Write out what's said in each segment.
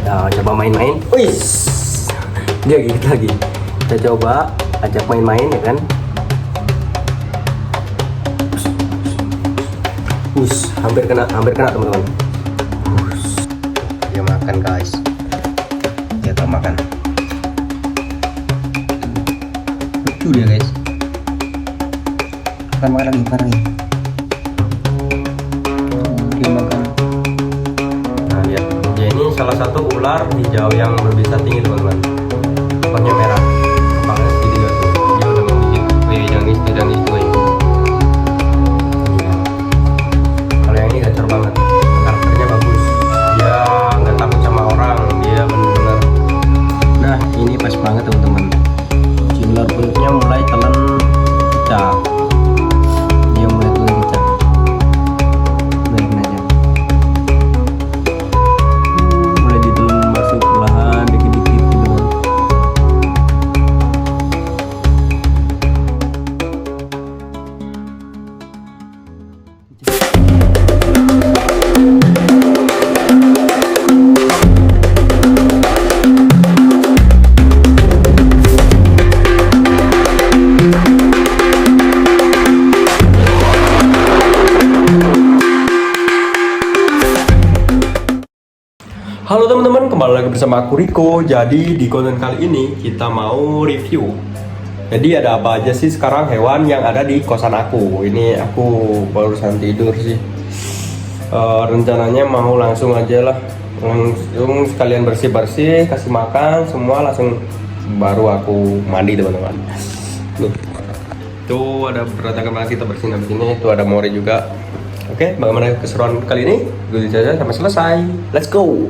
Nah, coba main-main. Wih, dia gigit lagi. Kita coba ajak main-main ya kan. Hampir kena teman-teman. Dia makan guys. Dia tak makan. Lucu dia guys. Makan lagi. Dia makan. Nah lihat, dia ini salah satu ular hijau yang berbisa tinggi teman-teman. Ekornya merah, kepalanya segitiga tuh. Dia udah mau gigit. Wih, jangan itu. Kalau yang ini gacor banget. Karakternya bagus. Dia nggak takut sama orang. Dia benar-benar. Nah ini pas banget teman-teman. Si ular kulitnya mulai telan pecah. Halo teman-teman, kembali lagi bersama aku Riko. Jadi di konten kali ini kita mau review. Jadi ada apa aja sih sekarang hewan yang ada di kosan aku. Ini aku barusan tidur sih. Rencananya mau langsung aja lah, langsung sekalian bersih-bersih, kasih makan semua, langsung baru aku mandi teman-teman. Nih, tuh ada berantakan banget, kita bersihin habis ini. Tuh ada Mori juga. Oke, bagaimana keseruan kali ini? Ikuti saja sampai selesai. Let's go!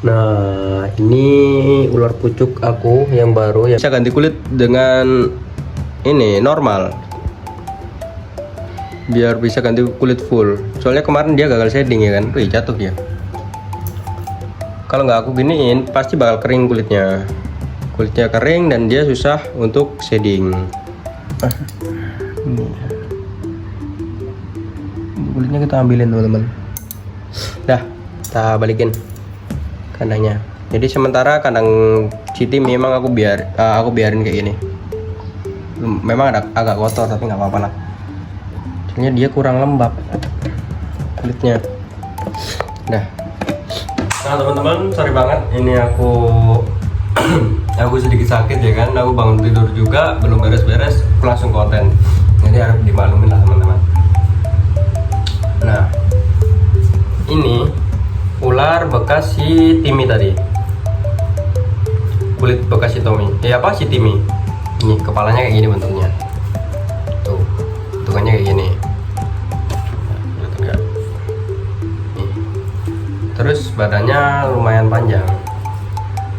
Nah, ini ular pucuk aku yang baru yang bisa ganti kulit dengan ini normal, biar bisa ganti kulit full. Soalnya kemarin dia gagal shading ya kan. Wih, jatuh dia. Kalau nggak aku giniin pasti bakal kering kulitnya. Kulitnya kering dan dia susah untuk shading. Kulitnya kita ambilin teman-teman. Dah, kita balikin kandangnya. Jadi sementara kandang Citi memang aku biarin kayak gini. Memang agak kotor tapi nggak apa-apa lah. Soalnya dia kurang lembab kulitnya. Nah teman-teman, sorry banget ini aku sedikit sakit ya kan. Aku bangun tidur juga, belum beres-beres, langsung konten. Jadi harus dimaklumin lah teman-teman. Nah ini ular bekas si Timmy tadi. Kulit bekas si Tommy. Si Timmy. Ini kepalanya kayak gini bentuknya. Tuh, bentukannya kayak gini. Nih. Terus badannya lumayan panjang.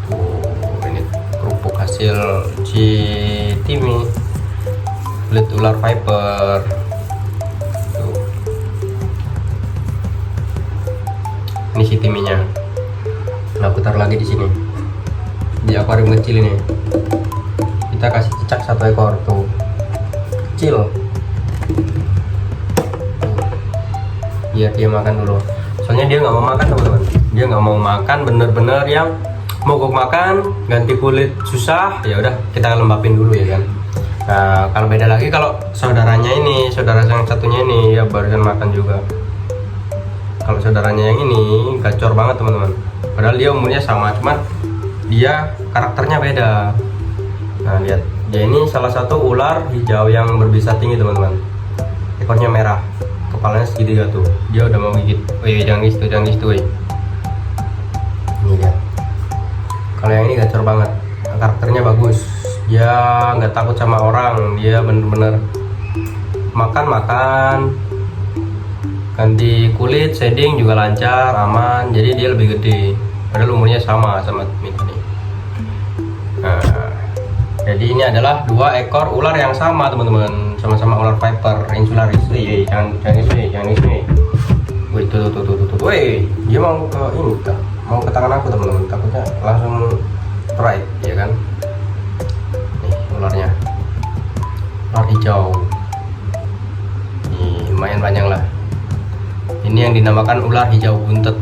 Tuh, ini kerupuk hasil si Timmy. Kulit ular viper. Tuh. Ini si Timmy-nya. Nah, aku taruh lagi di sini. Di akuarium kecil ini. Kita kasih cicak satu ekor tuh, kecil. Biar dia makan dulu. Soalnya dia nggak mau makan teman-teman. Dia nggak mau makan, bener-bener yang mogok makan, ganti kulit susah. Ya udah kita lembapin dulu ya kan. Nah kalau beda lagi kalau saudara yang satunya ini ya barusan makan juga. Kalau saudaranya yang ini gacor banget teman-teman. Padahal dia umurnya sama, cuman dia karakternya beda. Nah lihat, dia ini salah satu ular hijau yang berbisa tinggi teman-teman. Ekornya merah, kepalanya segitiga tuh. Dia udah mau gigit. Wih, jangan gitu. Wih. Ini lihat. Kalau yang ini gacor banget. Karakternya bagus. Dia nggak takut sama orang. Dia bener-bener makan. Ganti kulit, shading juga lancar, aman. Jadi dia lebih gede. Padahal umurnya sama Timmy tadi. Nah. Jadi ini adalah dua ekor ular yang sama teman-teman, sama-sama ular viper insularis. Jangan di sini. Wih, itu Woi, dia mau ke ini kah? Mau ke tangan aku teman-teman, takutnya langsung strike ya kan. Nih ularnya, ular hijau. Nih lumayan panjang lah. Ini yang dinamakan ular hijau buntet.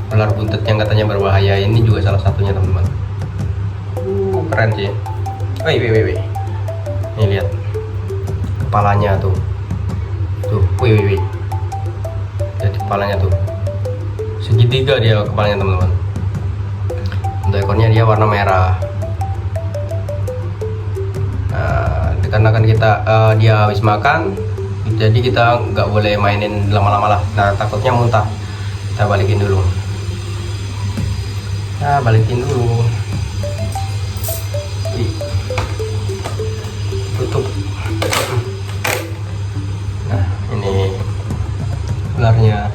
Ular buntet yang katanya berbahaya, ini juga salah satunya teman-teman. Keren sih. Wih. Nih lihat kepalanya tuh. Wih. Jadi kepalanya tuh segitiga dia kepalanya teman-teman. Untuk ekornya dia warna merah. Nah, dikarenakan kita dia habis makan, jadi kita nggak boleh mainin lama-lama lah. Nah, takutnya muntah. Kita balikin dulu. Wih. Tutup. Nah, ini ularnya.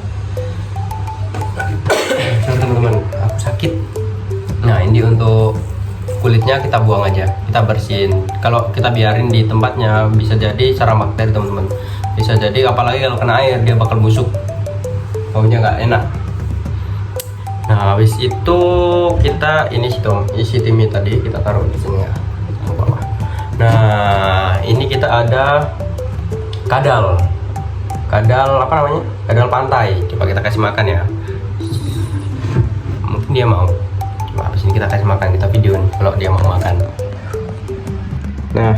Teman-teman, aku sakit. Nah, ini untuk kulitnya kita buang aja, kita bersihin. Kalau kita biarin di tempatnya bisa jadi sarang bakteri teman-teman. Bisa jadi apalagi kalau kena air dia bakal busuk, baunya nggak enak. Nah, habis itu kita ini isi timnya tadi kita taruh di sini ya. Nah, ini kita ada kadal apa namanya, kadal pantai. Coba kita kasih makan ya, mungkin dia mau. Coba habis ini kita kasih makan, kita videoin kalau dia mau makan. Nah,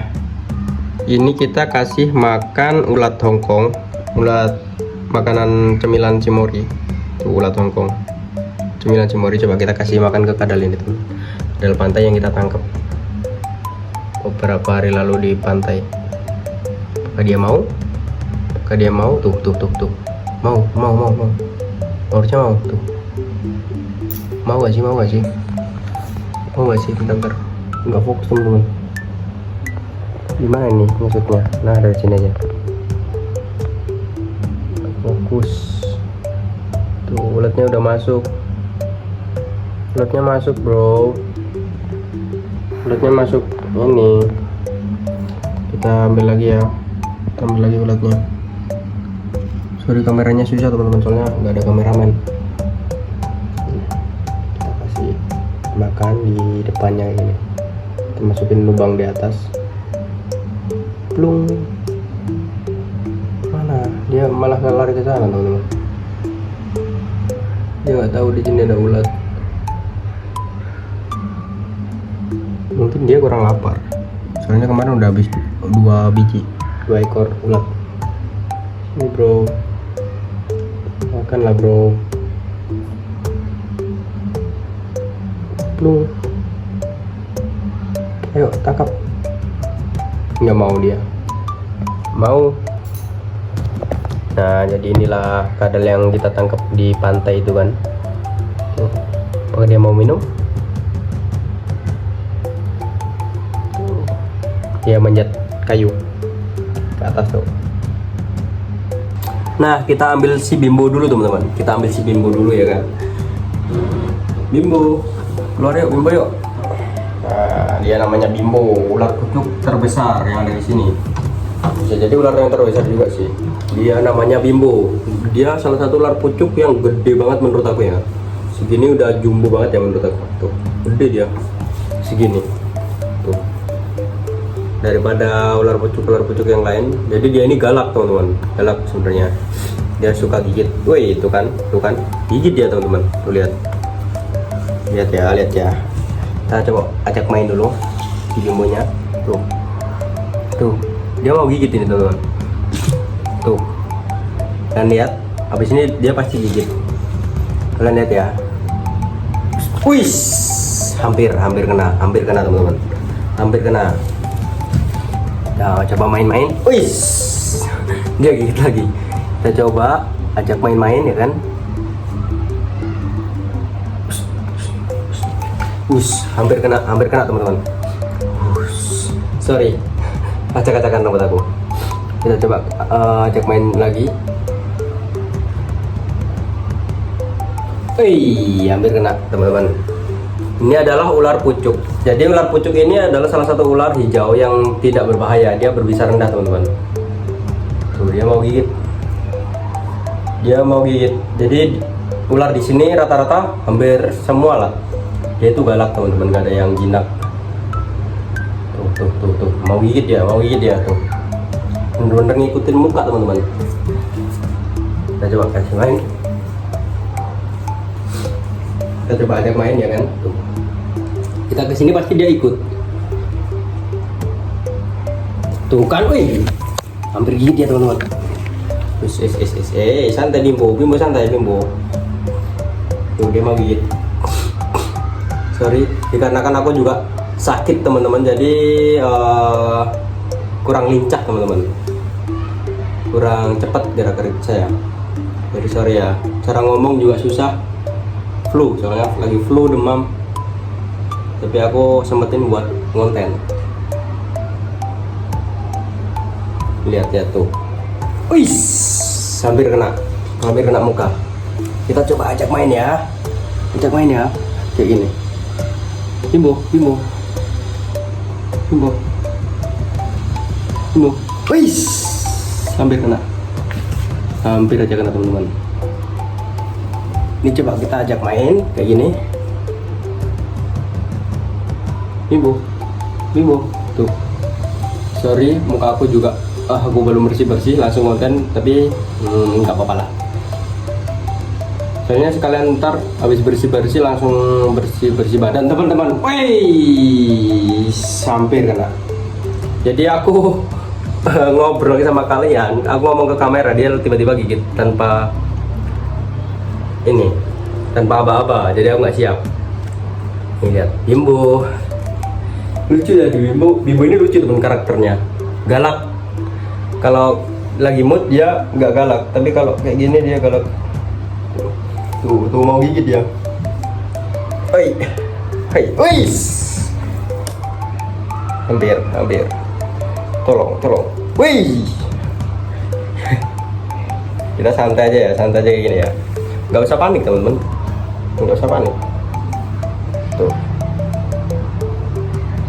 ini kita kasih makan ulat Hongkong, ulat makanan cemilan Cimory. Tuh ulat Hongkong, cemilan Cimory. Coba kita kasih makan ke kadal ini teman, kadal pantai yang kita tangkap beberapa hari lalu di pantai. Apakah dia mau? Tuh. Mau. Harusnya mau tuh. Mau gak sih? Bentar. Nggak fokus teman-teman. Gimana nih maksudnya? Nah, dari sini aja. Fokus. Tuh, ulatnya udah masuk. Ulatnya masuk, bro. Ulatnya masuk. Ini. Kita ambil lagi ya. Kita ambil lagi ulatnya. Sorry kameranya susah teman-teman, soalnya nggak ada kameramen. Kita kasih makan di depannya ini. Kita masukin lubang di atas. Plung. Mana? Dia malah lari ke sana teman-teman. Dia nggak tahu di sini ada ulat. Mungkin dia kurang lapar. Soalnya kemarin udah habis 2 ekor ulat. Ini bro. Makanlah bro. Plung. Ayo tangkap. Nggak mau dia. Mau. Nah, jadi inilah kadal yang kita tangkap di pantai itu kan. Tuh. Apakah dia mau minum? Dia manjat kayu ke atas tuh. Nah, kita ambil si Bimbo dulu teman-teman. Kita ambil si Bimbo dulu ya kan. Bimbo, keluar yuk Bimbo yuk. Nah, dia namanya Bimbo, ular kucuk terbesar yang ada di sini. Bisa jadi ular yang terbesar juga sih. Dia namanya Bimbo. Dia salah satu ular pucuk yang gede banget menurut aku ya. Segini udah jumbo banget ya menurut aku. Tuh, gede dia. Segini. Tuh. Daripada ular pucuk yang lain. Jadi dia ini galak teman-teman, galak sebenarnya. Dia suka gigit. Woi, itu kan, tuh kan, gigit dia teman-teman. Tuh lihat ya. Kita coba ajak main dulu di Bimbonya. Tuh, dia mau gigit ini teman-teman. Tuh, dan lihat, habis ini dia pasti gigit. Kalian lihat ya. Wih, hampir kena teman-teman. Hampir kena. Nah, coba main-main. Wih, dia gigit lagi. Kita coba ajak main-main ya kan. Hampir kena teman-teman. Sorry, acak-acakan rambut aku. Kita coba ajak main lagi. Hampir kena teman-teman. Ini adalah ular pucuk. Jadi ular pucuk ini adalah salah satu ular hijau yang tidak berbahaya. Dia berbisa rendah teman-teman. Tuh, dia mau gigit. Jadi ular di sini rata-rata hampir semua lah dia itu galak teman-teman, gak ada yang jinak. Tuh mau gigit ya tuh, bener-bener ngikutin muka teman-teman. Kita coba kasih main, kita coba ajak main ya kan. Tuh. Kita kesini pasti dia ikut. Tuh kan, wih, hampir gigit ya teman-teman. Santai Bimbo santai Bimbo. Tuh dia mau gigit. Sorry, dikarenakan aku juga sakit teman-teman, jadi kurang lincah teman-teman, kurang cepat gerak-gerik saya. Jadi sorry ya, cara ngomong juga susah, flu soalnya lagi flu demam. Tapi aku sempetin buat ngonten. Lihat ya tuh, wih, hampir kena muka. Kita coba ajak main ya, kayak gini. Bimbo, wih, hampir aja kena teman-teman. Ini coba kita ajak main kayak gini. Bimbo, tuh. Sorry, muka aku juga, aku belum bersih langsung konten, tapi nggak apa-apa lah. Soalnya sekalian ntar habis bersih langsung bersih badan teman-teman. Wih, hampir kena. Jadi aku ngobrol sama kalian, aku ngomong ke kamera, dia tiba-tiba gigit tanpa aba-aba. Jadi aku nggak siap. Nih lihat, Bimbo. Lucu ya Bimbo ini lucu teman, karakternya galak. Kalau lagi mood dia nggak galak, tapi kalau kayak gini dia galak. Tuh mau gigit dia. Hei, wis. Hampir. Tolong. Wih. Kita santai aja kayak gini ya. Nggak usah panik teman-teman. Nggak usah panik. Tuh.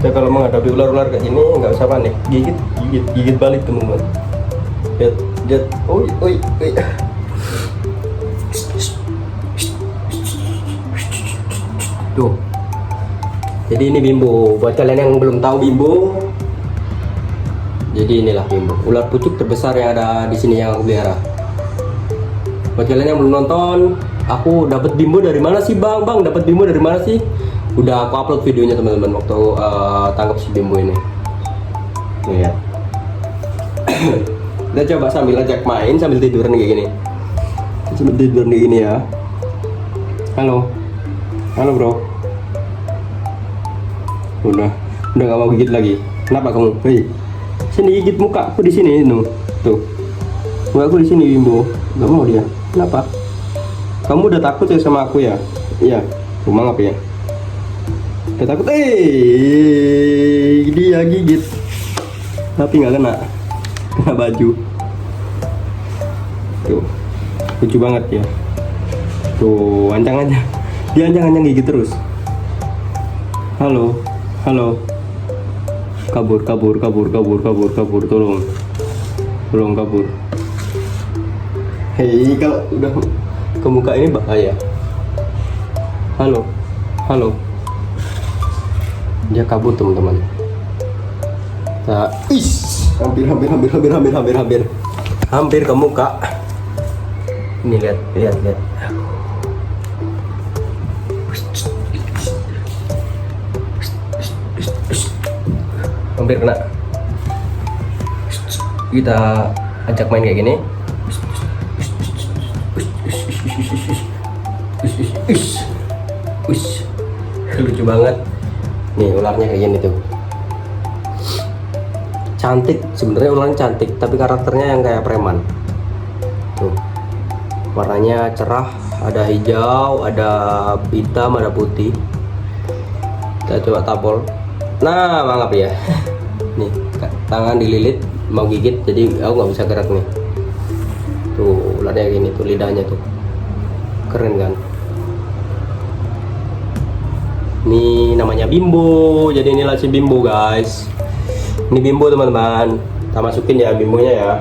Jadi kalau menghadapi ular-ular kayak gini nggak usah panik. Gigit balik teman-teman. Lihat. Oi. Tuh. Jadi ini Bimbo. Buat kalian yang belum tahu Bimbo, jadi inilah Bimbo, ular pucuk terbesar yang ada di sini yang aku pelihara. Buat kalian yang belum nonton, aku dapat Bimbo dari mana sih bang? Dapat Bimbo dari mana sih? Udah aku upload videonya teman-teman waktu tangkap si Bimbo ini. Nih ya. Kita coba sambil ajak main sambil tiduran kayak gini. Ya. Halo bro. Udah nggak mau gigit lagi. Kenapa kamu? Hei, sini gigit muka aku di sini tuh. Muka aku di sini Bimbo. Nggak mau dia. Kenapa? Kamu udah takut ya sama aku ya? Iya. Rumah apa ya? Udah takut? Dia gigit. Tapi nggak kena baju. Tuh, lucu banget ya. Tuh, ancang aja. Dia ancang gigit terus. Halo. Kabur. Tolong kabur. Hei, kalau udah ke muka ini bahaya. Halo. Dia kabur teman-teman. Hampir ke muka. Ini lihat. Hampir kena. Kita ajak main kayak gini. Lucu banget. Nih ularnya kayak gini tuh. Cantik, sebenarnya ularnya cantik, tapi karakternya yang kayak preman. Tuh. Warnanya cerah, ada hijau, ada hitam, ada putih. Kita coba tampol. Nah, mangap ya. Nih, tangan dililit, mau gigit, jadi aku nggak bisa gerak nih. Tuh, ularnya kayak gini tuh, lidahnya tuh. Keren kan? Ini namanya Bimbo. Jadi inilah si Bimbo, guys. Ini Bimbo, teman-teman. Kita masukin ya Bimbonya ya.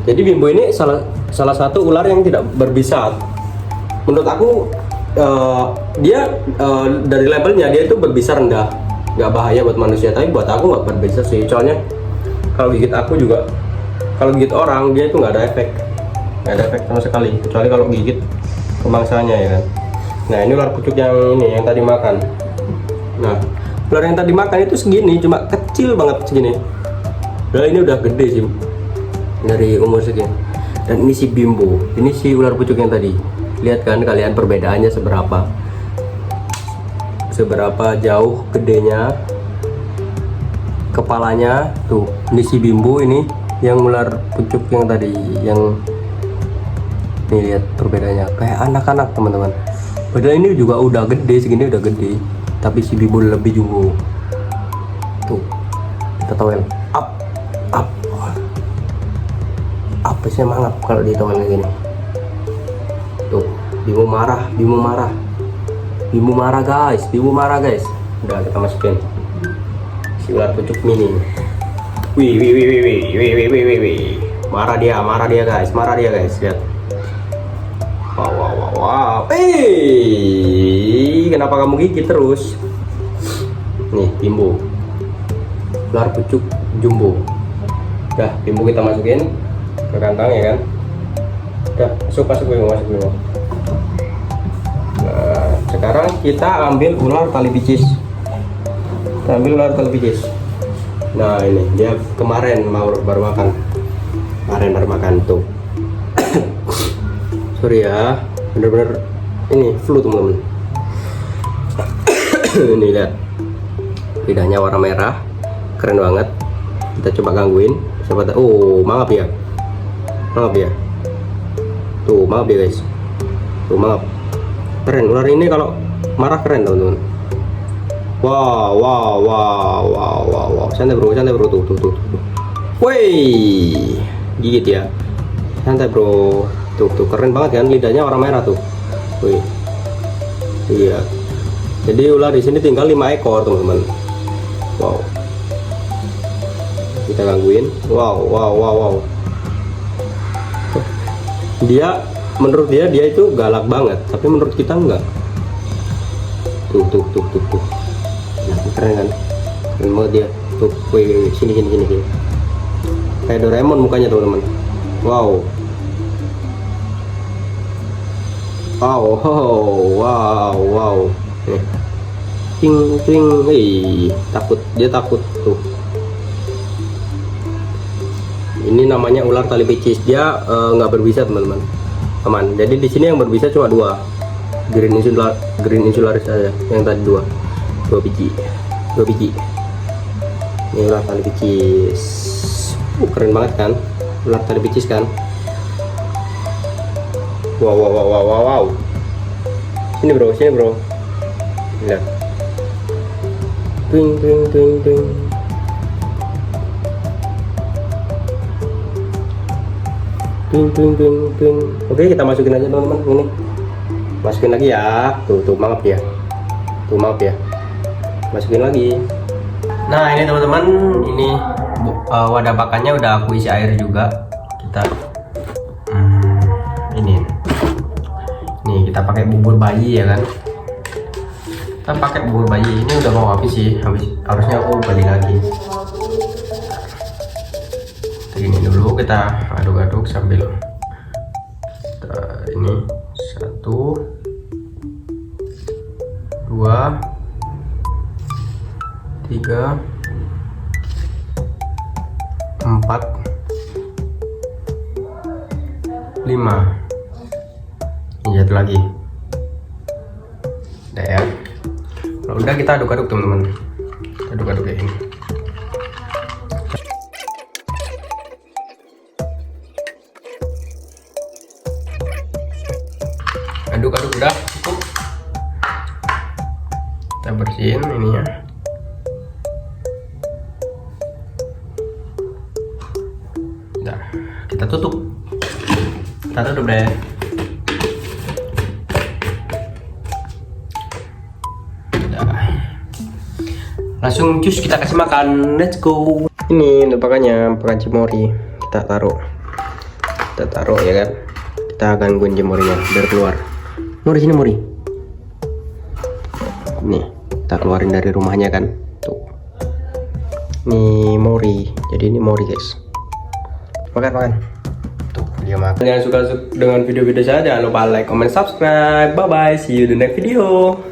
Jadi Bimbo ini salah satu ular yang tidak berbisa. Menurut aku dia dari labelnya dia itu berbisa rendah, nggak bahaya buat manusia, tapi buat aku nggak berbisa sih. Soalnya kalau gigit aku juga, kalau gigit orang dia itu nggak ada efek sama sekali, kecuali kalau gigit pemangsanya ya kan. Nah ini ular pucuk yang ini yang tadi makan. Nah ular yang tadi makan itu segini, cuma kecil banget segini. Nah ini udah gede sih dari umur segini. Dan ini si Bimbo, ini si ular pucuk yang tadi. Lihat kan kalian perbedaannya seberapa jauh gedenya kepalanya tuh. Ini si Bimbo, ini yang ular pucuk yang tadi, yang nih lihat perbedaannya kayak anak-anak teman-teman. Padahal ini juga udah gede, segini udah gede, tapi si Bimbo lebih jumbo. Tuh kita towel up apa sih mangap kalau ditowel kayak gini. Tuh Bimbo marah guys. Udah kita masukin si ular pucuk mini. Wih. Marah dia guys. Lihat. Wow. Kenapa kamu gigit terus? Nih Bimbo, ular pucuk jumbo. Udah Bimbo kita masukin ke kantang ya kan. Udah masuk Bimbo. Nah sekarang kita ambil ular tali picis. Nah ini dia kemarin baru makan tuh. Sorry ya, bener-bener ini flu teman-teman. Ini lihat lidahnya warna merah, keren banget. Kita coba gangguin, siapa tahu. Oh maaf ya. Tuh maaf ya guys. Tuh maaf. Keren ular ini kalau marah keren teman-teman. Wow. Santai bro tuh. Woi, gigit ya. Santai bro. Tuh keren banget kan, lidahnya warna merah tuh. Wih. Iya. Jadi ular di sini tinggal 5 ekor teman-teman. Wow. Kita gangguin. Wow. Dia menurut dia itu galak banget, tapi menurut kita enggak. Tuh. Nah, keren kan? Keren banget dia. Tuh, wih, sini. Kayak Doraemon mukanya teman-teman. Wow. Nih. Ting. Dia takut tuh. Ini namanya ular tali picis. Dia nggak berbisa teman-teman. Aman. Jadi di sini yang berbisa cuma 2. Green insularis saja. Yang tadi 2 biji. Ini ular tali picis. Keren banget kan? Ular tali picis kan? Wow. Sini bro. Lihat. Ting. Oke, kita masukin aja teman-teman. Ini masukin lagi ya. Tuh maaf ya. Masukin lagi. Nah ini teman-teman, ini wadah pakannya udah aku isi air juga. Kita ini kita pakai bubur bayi ya kan. Ini udah mau habis sih. Harusnya aku beli lagi. Ini dulu kita aduk-aduk sambil kita ini 1 2 3 4 5. Ini satu lagi. Udah ya. Kalau udah kita aduk-aduk teman-teman. Aduk-aduk kayak ini. Aduk-aduk udah cukup. Kita bersihin ininya. Nah, kita tutup deh. Langsung cus kita kasih makan. Let's go. Ini untuk pakan cimori kita taruh. kita taruh ya kan. Kita akan gunjing Morinya biar keluar. Mori sini Mori. Nih kita keluarin dari rumahnya kan. Tuh. Nih Mori. Jadi ini Mori guys. Makan. Tuh dia makan. Yang suka dengan video-video saya jangan lupa like, comment, subscribe. Bye bye. See you in the next video.